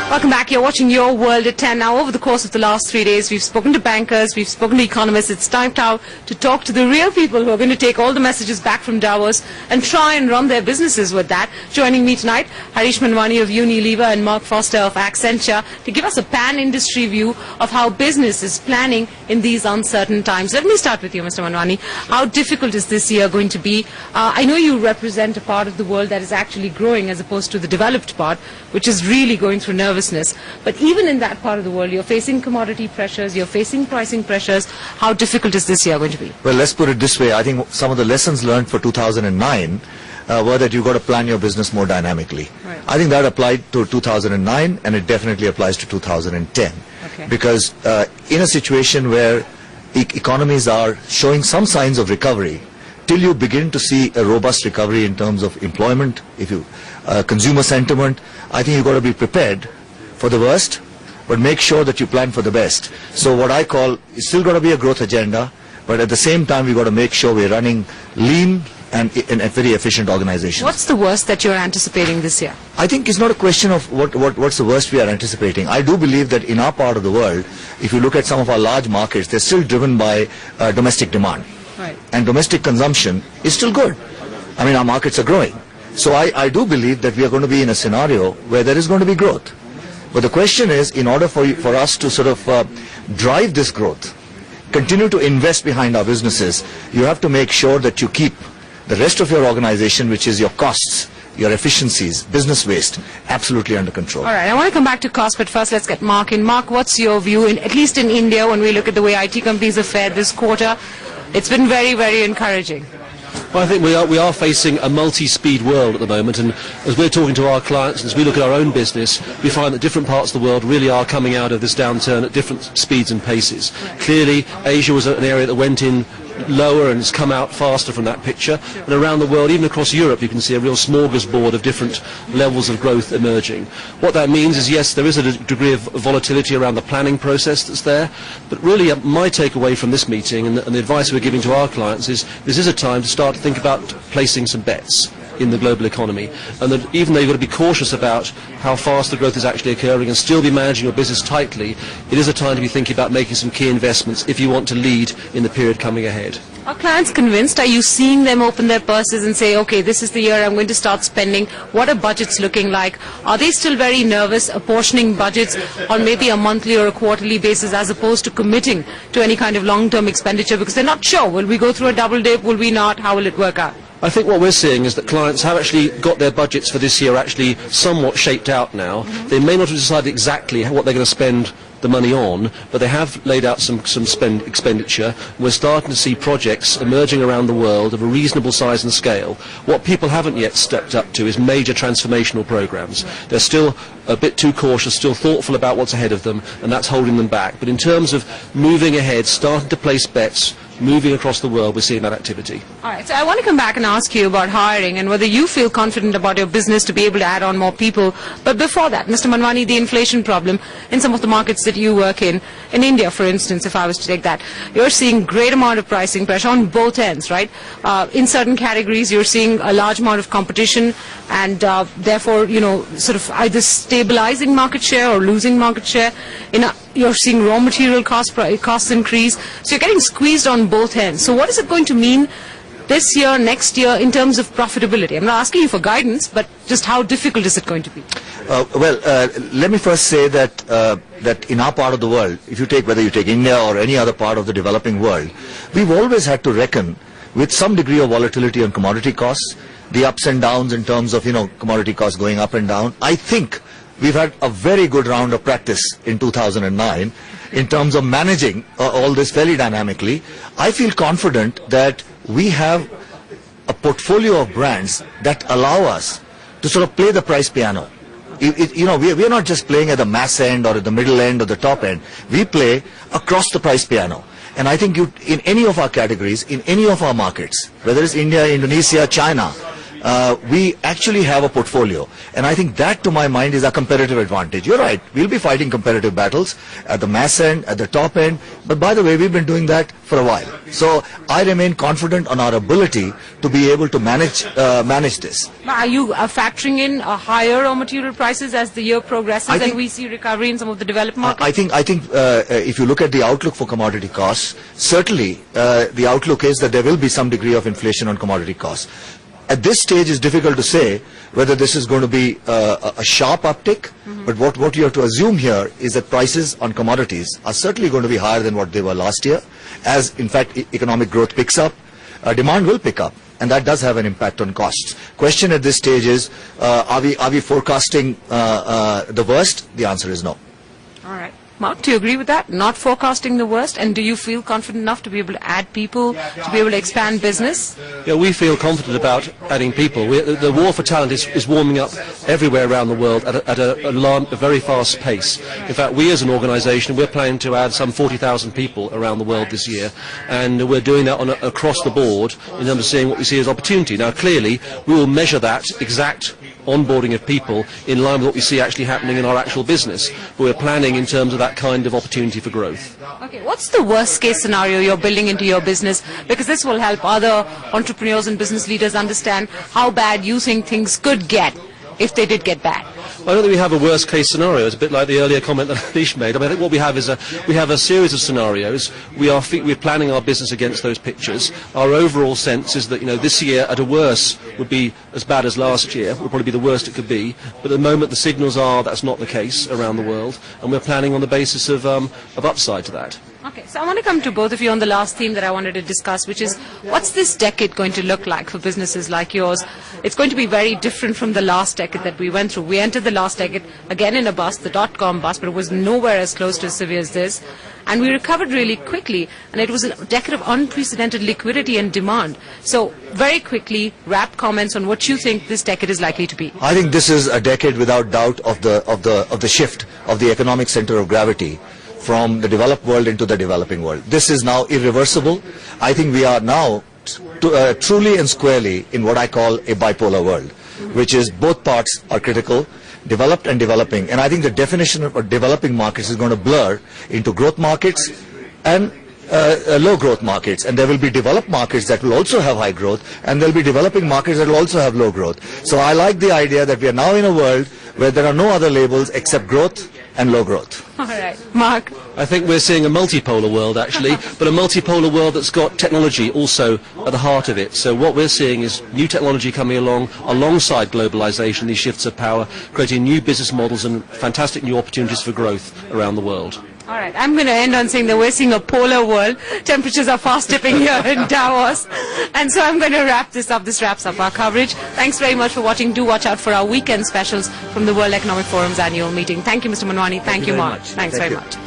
Welcome back. You're watching Your World at 10. Now, over the course of the last 3 days, we've spoken to bankers, we've spoken to economists. It's time now to talk to the real people who are going to take all the messages back from Davos and try and run their businesses with that. Joining me tonight, Harish Manwani of Unilever and Mark Foster of Accenture to give us a pan-industry view of how business is planning in these uncertain times. Let me start with you, Mr. Manwani. How difficult is this year going to be? I know you represent a part of the world that is actually growing as opposed to the developed part, which is really going through nervousness. But even in that part of the world, you're facing commodity pressures, you're facing pricing pressures. How difficult is this year going to be? Well, let's put it this way. I think some of the lessons learned for 2009 were that you've got to plan your business more dynamically. Right. I think that applied to 2009 and it definitely applies to 2010. Okay. Because in a situation where economies are showing some signs of recovery, till you begin to see a robust recovery in terms of employment, consumer sentiment, I think you've got to be prepared for the worst, but make sure that you plan for the best. So what I call, it's still got to be a growth agenda, but at the same time we've got to make sure we're running lean and in a very efficient organization. What's the worst that you're anticipating this year? I think it's not a question of what's the worst we are anticipating. I do believe that in our part of the world, if you look at some of our large markets, they're still driven by domestic demand. Right. And domestic consumption is still good. I mean, our markets are growing. So I do believe that we are going to be in a scenario where there is going to be growth. But the question is, in order for us to sort of drive this growth, continue to invest behind our businesses, you have to make sure that you keep the rest of your organization, which is your costs, your efficiencies, business waste, absolutely under control. All right, I want to come back to cost, but first let's get Mark in. Mark, what's your view, at least in India, when we look at the way IT companies have fared this quarter? It's been very, very encouraging. Well, I think we are facing a multi-speed world at the moment, and as we're talking to our clients, as we look at our own business, we find that different parts of the world really are coming out of this downturn at different speeds and paces. Clearly, Asia was an area that went in lower and has come out faster from that picture, and around the world, even across Europe, you can see a real smorgasbord of different levels of growth emerging. What that means is, yes, there is a degree of volatility around the planning process that's there, but really my takeaway from this meeting and the advice we're giving to our clients is this is a time to start to think about placing some bets in the global economy, and that even though you've got to be cautious about how fast the growth is actually occurring and still be managing your business tightly, it is a time to be thinking about making some key investments if you want to lead in the period coming ahead. Are clients convinced? Are you seeing them open their purses and say, okay, this is the year I'm going to start spending? What are budgets looking like? Are they still very nervous apportioning budgets on maybe a monthly or a quarterly basis as opposed to committing to any kind of long-term expenditure because they're not sure, will we go through a double dip, will we not, how will it work out? I think what we're seeing is that clients have actually got their budgets for this year actually somewhat shaped out now. They may not have decided exactly what they're going to spend the money on, but they have laid out some expenditure. We're starting to see projects emerging around the world of a reasonable size and scale. What people haven't yet stepped up to is major transformational programs. They're still a bit too cautious, still thoughtful about what's ahead of them, and that's holding them back. But in terms of moving ahead, starting to place bets, moving across the world, we're seeing that activity. All right, so I want to come back and ask you about hiring and whether you feel confident about your business to be able to add on more people. But before that, Mr. Manwani, the inflation problem in some of the markets that you work in India, for instance, if I was to take that, you're seeing great amount of pricing pressure on both ends, right? In certain categories, you're seeing a large amount of competition and therefore, sort of either stabilizing market share or losing market share. You're seeing raw material costs increase, so you're getting squeezed on both ends. So what is it going to mean this year, next year, in terms of profitability? I'm not asking you for guidance, but just how difficult is it going to be? Let me first say that in our part of the world, whether you take India or any other part of the developing world, we've always had to reckon with some degree of volatility on commodity costs, the ups and downs in terms of commodity costs going up and down. I think we've had a very good round of practice in 2009 in terms of managing all this fairly dynamically. I feel confident that we have a portfolio of brands that allow us to sort of play the price piano. We're not just playing at the mass end or at the middle end or the top end. We play across the price piano. And I think in any of our categories, in any of our markets, whether it's India, Indonesia, China, we actually have a portfolio. And I think that, to my mind, is a competitive advantage. You're right. We'll be fighting competitive battles at the mass end, at the top end. But by the way, we've been doing that for a while. So I remain confident on our ability to be able to manage this. Are you factoring in higher raw material prices as the year progresses and we see recovery in some of the developed markets? I think if you look at the outlook for commodity costs, certainly the outlook is that there will be some degree of inflation on commodity costs. At this stage, it's difficult to say whether this is going to be a sharp uptick, but what you have to assume here is that prices on commodities are certainly going to be higher than what they were last year. As, in fact, economic growth picks up, demand will pick up, and that does have an impact on costs. Question at this stage is, are we forecasting the worst? The answer is no. All right. Mark, do you agree with that? Not forecasting the worst? And do you feel confident enough to be able to add people, to be able to expand business? Yeah, we feel confident about adding people. The war for talent is warming up everywhere around the world at a very fast pace. In fact, we as an organisation, we're planning to add some 40,000 people around the world this year, and we're doing that across the board in terms of seeing what we see as opportunity. Now, clearly, we will measure that exact onboarding of people in line with what we see actually happening in our actual business. But we're planning in terms of that kind of opportunity for growth. Okay, what's the worst case scenario you're building into your business? Because this will help other entrepreneurs and business leaders understand how bad you think things could get if they did get bad. I don't think we have a worst case scenario. It's a bit like the earlier comment that Harish made. I mean, I think what we have is we have a series of scenarios. We're planning our business against those pictures. Our overall sense is that this year at a worst would be as bad as last year. Would probably be the worst it could be. But at the moment the signals are that's not the case around the world, and we're planning on the basis of upside to that. Okay, so I want to come to both of you on the last theme that I wanted to discuss, which is what's this decade going to look like for businesses like yours? It's going to be very different from the last decade that we went through. We entered the last decade again in a bust, the dot-com bust, but it was nowhere as close to as severe as this. And we recovered really quickly, and it was a decade of unprecedented liquidity and demand. So very quickly, wrap comments on what you think this decade is likely to be. I think this is a decade without doubt of the shift of the economic center of gravity from the developed world into the developing world. This is now irreversible. I think we are now truly and squarely in what I call a bipolar world, which is both parts are critical, developed and developing. And I think the definition of developing markets is going to blur into growth markets and low growth markets, and there will be developed markets that will also have high growth, and there will be developing markets that will also have low growth. So I like the idea that we are now in a world where there are no other labels except growth and low growth. All right. Mark? I think we're seeing a multipolar world actually, but a multipolar world that's got technology also at the heart of it. So what we're seeing is new technology coming along alongside globalization, these shifts of power, creating new business models and fantastic new opportunities for growth around the world. All right, I'm going to end on saying that we're seeing a polar world. Temperatures are fast dipping here in Davos. And so I'm going to wrap this up. This wraps up our coverage. Thanks very much for watching. Do watch out for our weekend specials from the World Economic Forum's annual meeting. Thank you, Mr. Manwani. Thank you, Mark. Thanks very much.